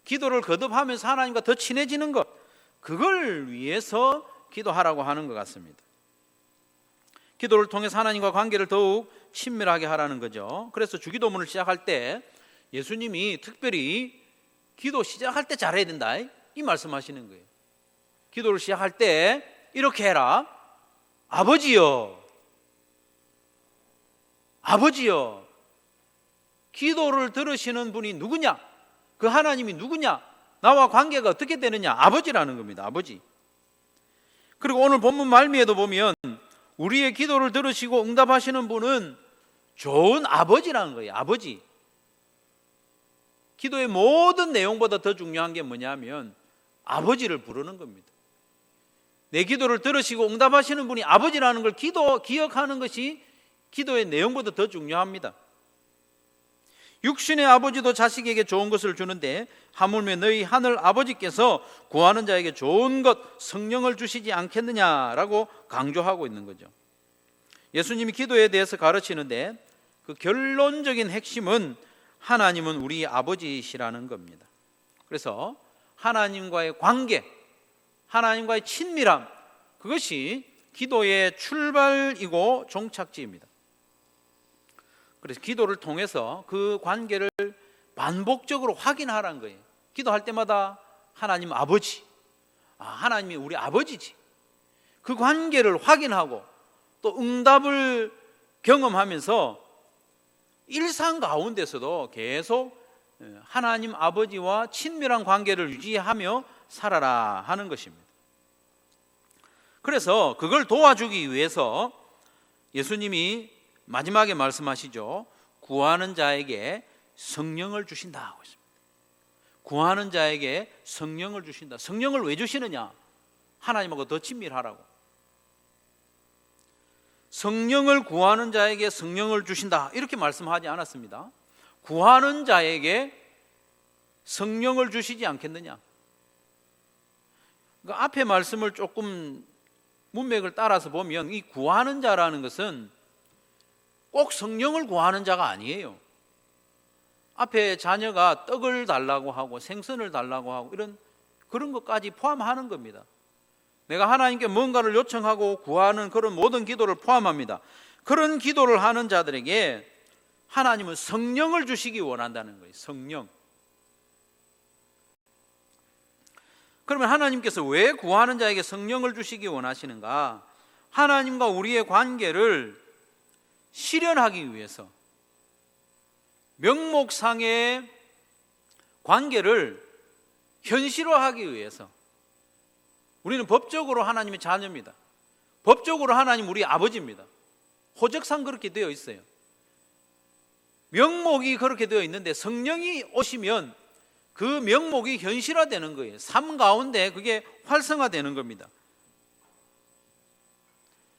기도를 거듭하면서 하나님과 더 친해지는 것, 그걸 위해서 기도하라고 하는 것 같습니다. 기도를 통해서 하나님과 관계를 더욱 친밀하게 하라는 거죠. 그래서 주기도문을 시작할 때 예수님이 특별히 기도 시작할 때 잘해야 된다, 이 말씀하시는 거예요. 기도를 시작할 때 이렇게 해라. 아버지여, 기도를 들으시는 분이 누구냐? 그 하나님이 누구냐? 나와 관계가 어떻게 되느냐? 아버지라는 겁니다. 아버지. 그리고 오늘 본문 말미에도 보면 우리의 기도를 들으시고 응답하시는 분은 좋은 아버지라는 거예요. 아버지. 기도의 모든 내용보다 더 중요한 게 뭐냐면 아버지를 부르는 겁니다. 내 기도를 들으시고 응답하시는 분이 아버지라는 걸 기억하는 것이 기도의 내용보다 더 중요합니다. 육신의 아버지도 자식에게 좋은 것을 주는데 하물며 너희 하늘 아버지께서 구하는 자에게 좋은 것 성령을 주시지 않겠느냐라고 강조하고 있는 거죠. 예수님이 기도에 대해서 가르치는데 그 결론적인 핵심은 하나님은 우리 아버지시라는 겁니다. 그래서 하나님과의 관계, 하나님과의 친밀함, 그것이 기도의 출발이고 종착지입니다. 그래서 기도를 통해서 그 관계를 반복적으로 확인하라는 거예요. 기도할 때마다 하나님 아버지, 하나님이 우리 아버지지, 그 관계를 확인하고 또 응답을 경험하면서 일상 가운데서도 계속 하나님 아버지와 친밀한 관계를 유지하며 살아라 하는 것입니다. 그래서 그걸 도와주기 위해서 예수님이 마지막에 말씀하시죠. 구하는 자에게 성령을 주신다 하고 있습니다. 구하는 자에게 성령을 주신다. 성령을 왜 주시느냐? 하나님하고 더 친밀하라고. 성령을 구하는 자에게 성령을 주신다 이렇게 말씀하지 않았습니다. 구하는 자에게 성령을 주시지 않겠느냐? 그러니까 앞에 말씀을 조금 문맥을 따라서 보면 이 구하는 자라는 것은 꼭 성령을 구하는 자가 아니에요. 앞에 자녀가 떡을 달라고 하고 생선을 달라고 하고 그런 것까지 포함하는 겁니다. 내가 하나님께 뭔가를 요청하고 구하는 그런 모든 기도를 포함합니다. 그런 기도를 하는 자들에게 하나님은 성령을 주시기 원한다는 거예요. 성령. 그러면 하나님께서 왜 구하는 자에게 성령을 주시기 원하시는가? 하나님과 우리의 관계를 실현하기 위해서, 명목상의 관계를 현실화하기 위해서. 우리는 법적으로 하나님의 자녀입니다. 법적으로 하나님 우리 아버지입니다. 호적상 그렇게 되어 있어요. 명목이 그렇게 되어 있는데 성령이 오시면 그 명목이 현실화되는 거예요. 삶 가운데 그게 활성화되는 겁니다.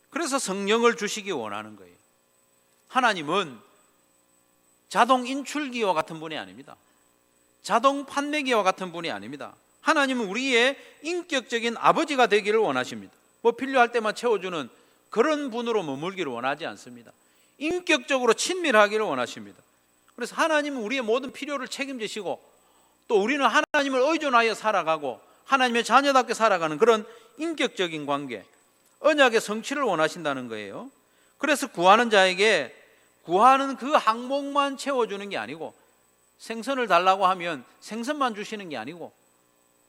그래서 성령을 주시기 원하는 거예요. 하나님은 자동 인출기와 같은 분이 아닙니다. 자동 판매기와 같은 분이 아닙니다. 하나님은 우리의 인격적인 아버지가 되기를 원하십니다. 뭐 필요할 때만 채워주는 그런 분으로 머물기를 원하지 않습니다. 인격적으로 친밀하기를 원하십니다. 그래서 하나님은 우리의 모든 필요를 책임지시고 또 우리는 하나님을 의존하여 살아가고 하나님의 자녀답게 살아가는 그런 인격적인 관계, 언약의 성취를 원하신다는 거예요. 그래서 구하는 자에게 구하는 그 항목만 채워주는 게 아니고, 생선을 달라고 하면 생선만 주시는 게 아니고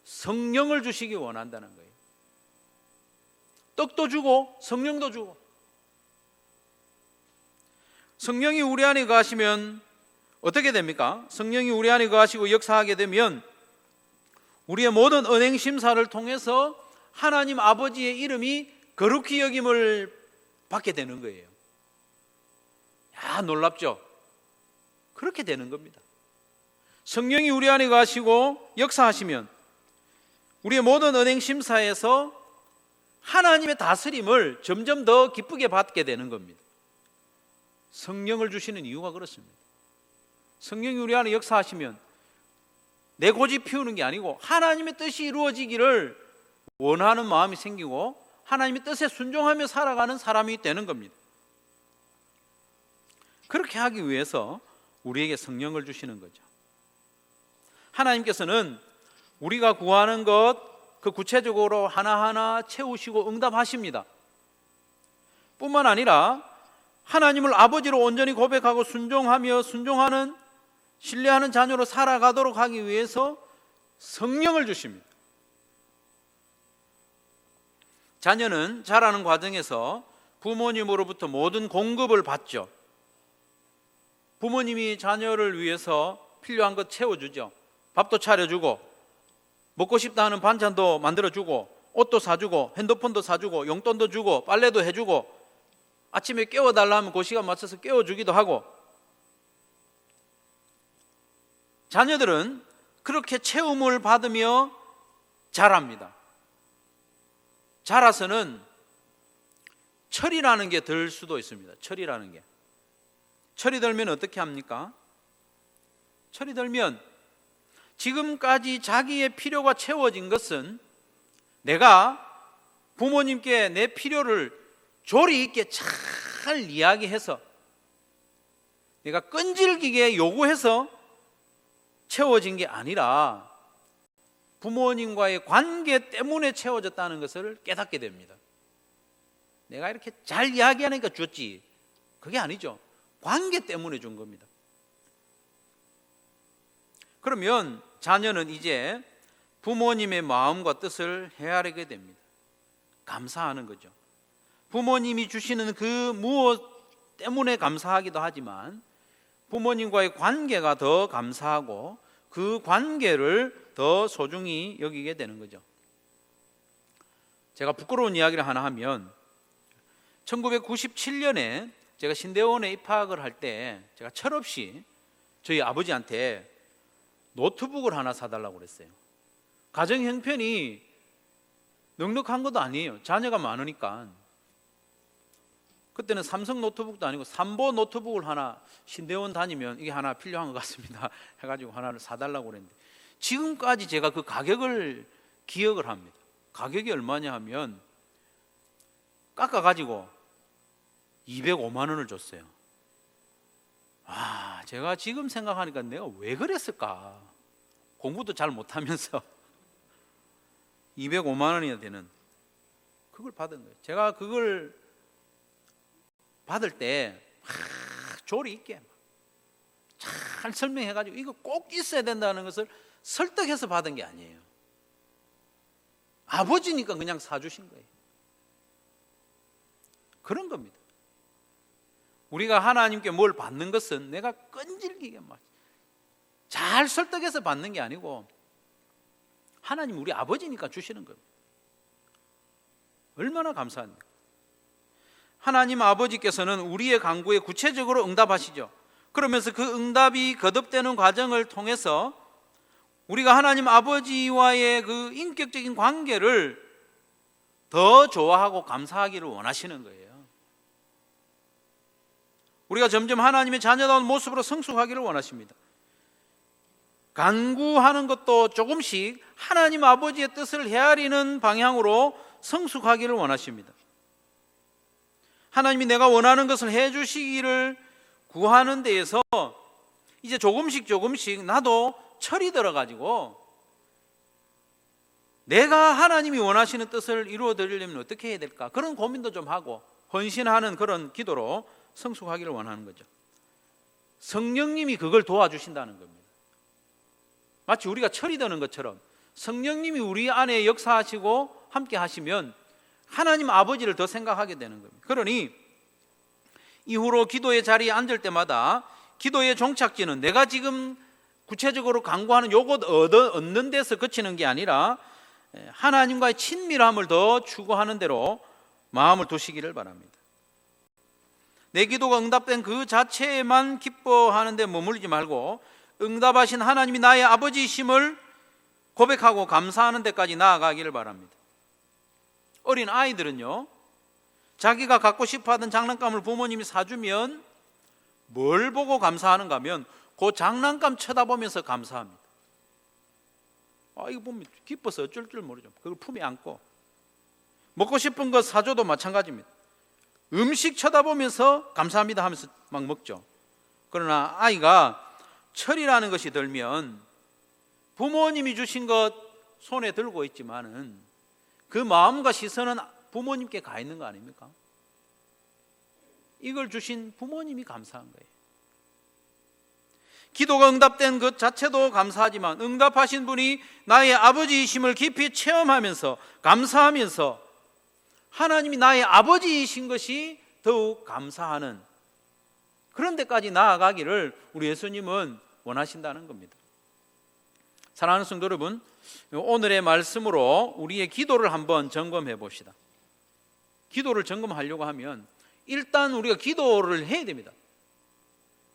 성령을 주시기 원한다는 거예요. 떡도 주고 성령도 주고. 성령이 우리 안에 거하시면 어떻게 됩니까? 성령이 우리 안에 거하시고 역사하게 되면 우리의 모든 언행 심사를 통해서 하나님 아버지의 이름이 거룩히 여김을 받게 되는 거예요. 야, 놀랍죠? 그렇게 되는 겁니다. 성령이 우리 안에 거하시고 역사하시면 우리의 모든 언행 심사에서 하나님의 다스림을 점점 더 기쁘게 받게 되는 겁니다. 성령을 주시는 이유가 그렇습니다. 성령이 우리 안에 역사하시면 내 고집 피우는 게 아니고 하나님의 뜻이 이루어지기를 원하는 마음이 생기고 하나님의 뜻에 순종하며 살아가는 사람이 되는 겁니다. 그렇게 하기 위해서 우리에게 성령을 주시는 거죠. 하나님께서는 우리가 구하는 것 그 구체적으로 하나하나 채우시고 응답하십니다. 뿐만 아니라 하나님을 아버지로 온전히 고백하고 순종하는 신뢰하는 자녀로 살아가도록 하기 위해서 성령을 주십니다. 자녀는 자라는 과정에서 부모님으로부터 모든 공급을 받죠. 부모님이 자녀를 위해서 필요한 것 채워주죠. 밥도 차려주고 먹고 싶다 하는 반찬도 만들어주고 옷도 사주고 핸드폰도 사주고 용돈도 주고 빨래도 해주고 아침에 깨워달라면 그 시간 맞춰서 깨워주기도 하고. 자녀들은 그렇게 채움을 받으며 자랍니다. 자라서는 철이라는 게 들 수도 있습니다. 철이라는 게. 철이 들면 어떻게 합니까? 철이 들면 지금까지 자기의 필요가 채워진 것은 내가 부모님께 내 필요를 조리 있게 잘 이야기해서 내가 끈질기게 요구해서 채워진 게 아니라 부모님과의 관계 때문에 채워졌다는 것을 깨닫게 됩니다. 내가 이렇게 잘 이야기하니까 줬지, 그게 아니죠. 관계 때문에 준 겁니다. 그러면 자녀는 이제 부모님의 마음과 뜻을 헤아리게 됩니다. 감사하는 거죠. 부모님이 주시는 그 무엇 때문에 감사하기도 하지만 부모님과의 관계가 더 감사하고 그 관계를 더 소중히 여기게 되는 거죠. 제가 부끄러운 이야기를 하나 하면 1997년에 제가 신대원에 입학을 할 때 제가 철없이 저희 아버지한테 노트북을 하나 사달라고 그랬어요. 가정 형편이 넉넉한 것도 아니에요. 자녀가 많으니까. 그때는 삼성 노트북도 아니고 삼보 노트북을 하나, 신대원 다니면 이게 하나 필요한 것 같습니다 해가지고 하나를 사달라고 그랬는데, 지금까지 제가 그 가격을 기억을 합니다. 가격이 얼마냐 하면 깎아가지고 205만 원을 줬어요. 제가 지금 생각하니까 내가 왜 그랬을까? 공부도 잘 못하면서 205만 원이나 되는 그걸 받은 거예요. 제가 그걸 받을 때 조리 있게 잘 설명해가지고 이거 꼭 있어야 된다는 것을 설득해서 받은 게 아니에요. 아버지니까 그냥 사주신 거예요. 그런 겁니다. 우리가 하나님께 뭘 받는 것은 내가 끈질기게 잘 설득해서 받는 게 아니고 하나님 우리 아버지니까 주시는 겁니다. 얼마나 감사합니까? 하나님 아버지께서는 우리의 간구에 구체적으로 응답하시죠. 그러면서 그 응답이 거듭되는 과정을 통해서 우리가 하나님 아버지와의 그 인격적인 관계를 더 좋아하고 감사하기를 원하시는 거예요. 우리가 점점 하나님의 자녀다운 모습으로 성숙하기를 원하십니다. 간구하는 것도 조금씩 하나님 아버지의 뜻을 헤아리는 방향으로 성숙하기를 원하십니다. 하나님이 내가 원하는 것을 해주시기를 구하는 데에서 이제 조금씩 나도 철이 들어가지고 내가 하나님이 원하시는 뜻을 이루어 드리려면 어떻게 해야 될까? 그런 고민도 좀 하고 헌신하는 그런 기도로 성숙하기를 원하는 거죠. 성령님이 그걸 도와주신다는 겁니다. 마치 우리가 철이 드는 것처럼 성령님이 우리 안에 역사하시고 함께 하시면 하나님 아버지를 더 생각하게 되는 겁니다. 그러니 이후로 기도의 자리에 앉을 때마다 기도의 종착지는 내가 지금 구체적으로 간구하는 요것 얻는 데서 그치는 게 아니라 하나님과의 친밀함을 더 추구하는 대로 마음을 두시기를 바랍니다. 내 기도가 응답된 그 자체에만 기뻐하는 데 머물지 말고 응답하신 하나님이 나의 아버지이심을 고백하고 감사하는 데까지 나아가기를 바랍니다. 어린 아이들은요, 자기가 갖고 싶어하던 장난감을 부모님이 사주면 뭘 보고 감사하는가 하면 그 장난감 쳐다보면서 감사합니다. 이거 보면 기뻐서 어쩔 줄 모르죠. 그걸 품에 안고 먹고 싶은 거 사줘도 마찬가지입니다. 음식 쳐다보면서 감사합니다 하면서 막 먹죠. 그러나 아이가 철이라는 것이 들면 부모님이 주신 것 손에 들고 있지만은 그 마음과 시선은 부모님께 가 있는 거 아닙니까? 이걸 주신 부모님이 감사한 거예요. 기도가 응답된 것 자체도 감사하지만 응답하신 분이 나의 아버지이심을 깊이 체험하면서 감사하면서 하나님이 나의 아버지이신 것이 더욱 감사하는 그런 데까지 나아가기를 우리 예수님은 원하신다는 겁니다. 사랑하는 성도 여러분, 오늘의 말씀으로 우리의 기도를 한번 점검해 봅시다. 기도를 점검하려고 하면 일단 우리가 기도를 해야 됩니다.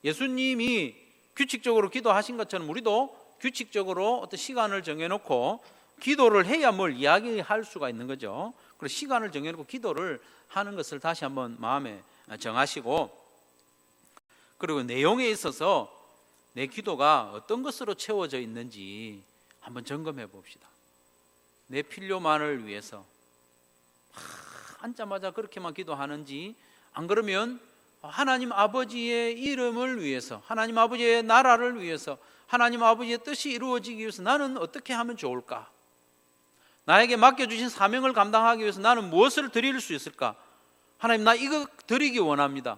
예수님이 규칙적으로 기도하신 것처럼 우리도 규칙적으로 어떤 시간을 정해놓고 기도를 해야 뭘 이야기할 수가 있는 거죠. 그래서 시간을 정해놓고 기도를 하는 것을 다시 한번 마음에 정하시고, 그리고 내용에 있어서 내 기도가 어떤 것으로 채워져 있는지 한번 점검해 봅시다. 내 필요만을 위해서 앉자마자 그렇게만 기도하는지, 안 그러면 하나님 아버지의 이름을 위해서, 하나님 아버지의 나라를 위해서, 하나님 아버지의 뜻이 이루어지기 위해서 나는 어떻게 하면 좋을까? 나에게 맡겨주신 사명을 감당하기 위해서 나는 무엇을 드릴 수 있을까? 하나님, 나 이거 드리기 원합니다.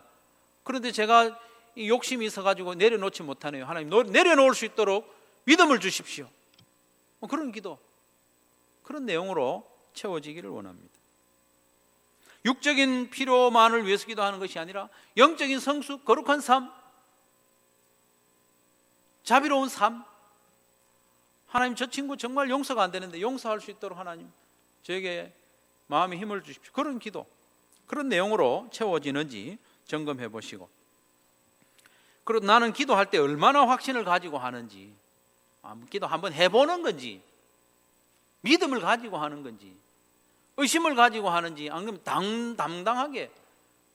그런데 제가 욕심이 있어가지고 내려놓지 못하네요. 하나님, 내려놓을 수 있도록 믿음을 주십시오. 그런 기도, 그런 내용으로 채워지기를 원합니다. 육적인 필요만을 위해서 기도하는 것이 아니라 영적인 성숙, 거룩한 삶, 자비로운 삶, 하나님 저 친구 정말 용서가 안 되는데 용서할 수 있도록 하나님 저에게 마음의 힘을 주십시오. 그런 기도, 그런 내용으로 채워지는지 점검해 보시고, 그리고 나는 기도할 때 얼마나 확신을 가지고 하는지, 기도 한번 해보는 건지, 믿음을 가지고 하는 건지, 의심을 가지고 하는지, 안 그러면 당당하게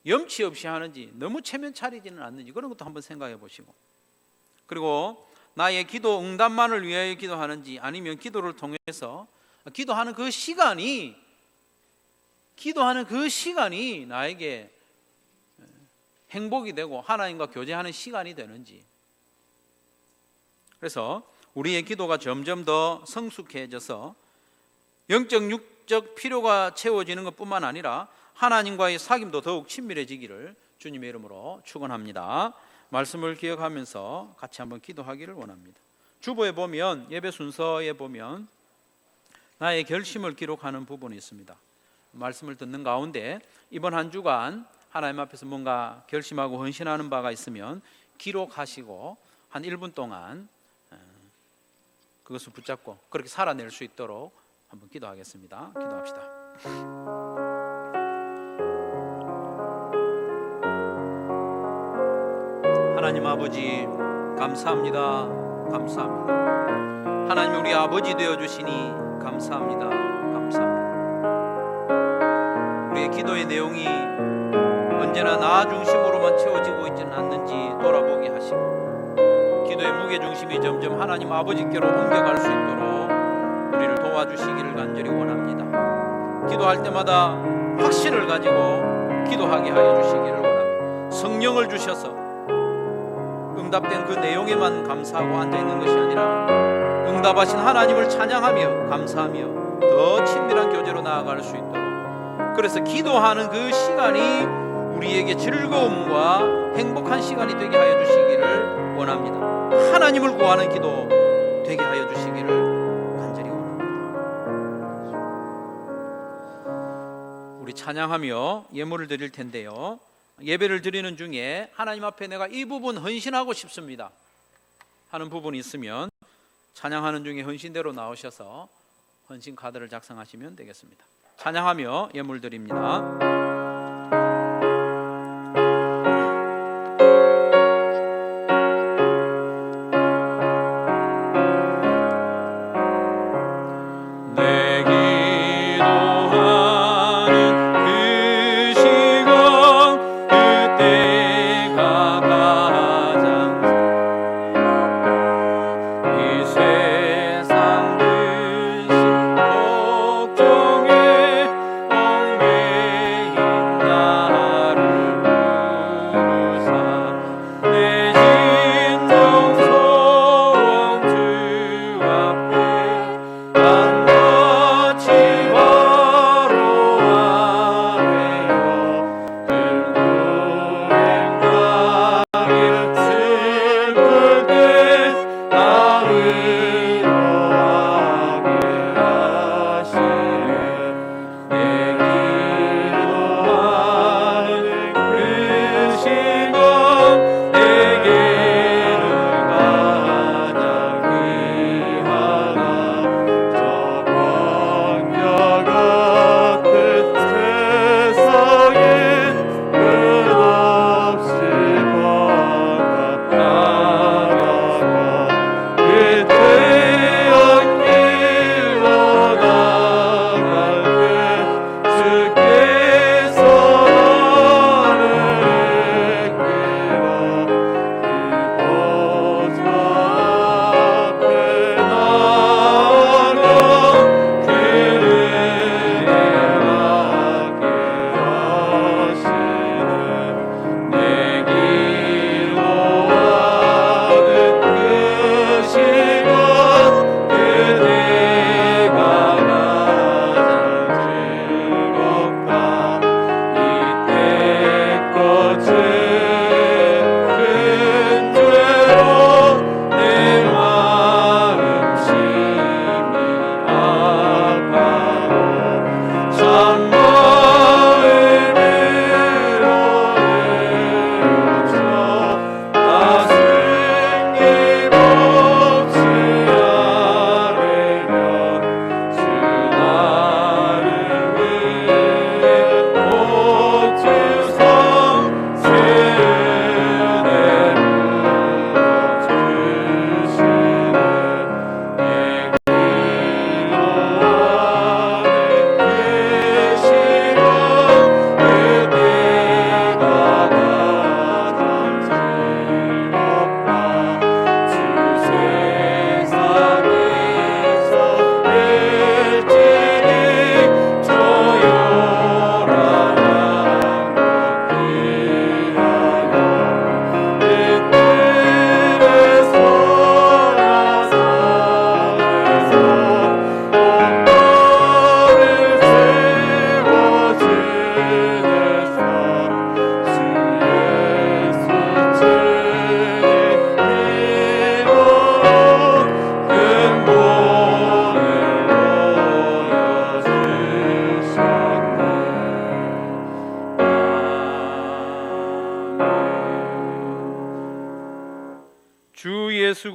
염치 없이 하는지, 너무 체면 차리지는 않는지, 그런 것도 한번 생각해 보시고, 그리고 나의 기도 응답만을 위하여 기도하는지, 아니면 기도를 통해서 기도하는 그 시간이 나에게 행복이 되고 하나님과 교제하는 시간이 되는지. 그래서 우리의 기도가 점점 더 성숙해져서 영적 육적 필요가 채워지는 것뿐만 아니라 하나님과의 사귐도 더욱 친밀해지기를 주님의 이름으로 축원합니다. 말씀을 기억하면서 같이 한번 기도하기를 원합니다. 주보에 보면, 예배 순서에 보면 나의 결심을 기록하는 부분이 있습니다. 말씀을 듣는 가운데 이번 한 주간 하나님 앞에서 뭔가 결심하고 헌신하는 바가 있으면 기록하시고 한 1분 동안 그것을 붙잡고 그렇게 살아낼 수 있도록 한번 기도하겠습니다. 기도합시다. 하나님 아버지, 감사합니다. 감사합니다. 하나님, 우리 아버지 되어주시니 감사합니다. 감사합니다. 우리의 기도의 내용이 언제나 나 중심으로만 채워지고 있지는 않는지 돌아보게 하시고, 기도의 무게중심이 점점 하나님 아버지께로 옮겨갈 수 있도록 우리를 도와주시기를 간절히 원합니다. 기도할 때마다 확신을 가지고 기도하게 하여 주시기를 원합니다. 성령을 주셔서 응답된 그 내용에만 감사하고 앉아있는 것이 아니라 응답하신 하나님을 찬양하며 감사하며 더 친밀한 교제로 나아갈 수 있도록, 그래서 기도하는 그 시간이 우리에게 즐거움과 행복한 시간이 되게 하여 주시기를 원합니다. 하나님을 구하는 기도 되게 하여 주시기를 간절히 원합니다. 우리 찬양하며 예물을 드릴 텐데요, 예배를 드리는 중에 하나님 앞에 내가 이 부분 헌신하고 싶습니다 하는 부분이 있으면 찬양하는 중에 헌신대로 나오셔서 헌신 카드를 작성하시면 되겠습니다. 찬양하며 예물 드립니다. 세상 근심 걱정에 얽매인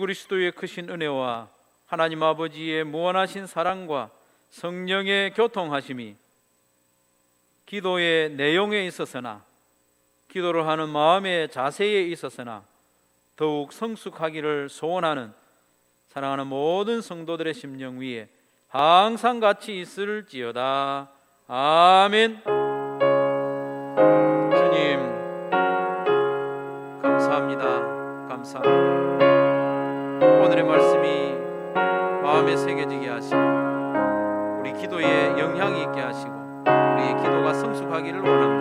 그리스도의 크신 은혜와 하나님 아버지의 무한하신 사랑과 성령의 교통하심이 기도의 내용에 있어서나 기도를 하는 마음의 자세에 있어서나 더욱 성숙하기를 소원하는 사랑하는 모든 성도들의 심령 위에 항상 같이 있을지어다. 아멘. 주님 감사합니다. 감사합니다. 오늘의 말씀이 마음에 새겨지게 하시고 우리 기도에 영향이 있게 하시고 우리의 기도가 성숙하기를 원합니다.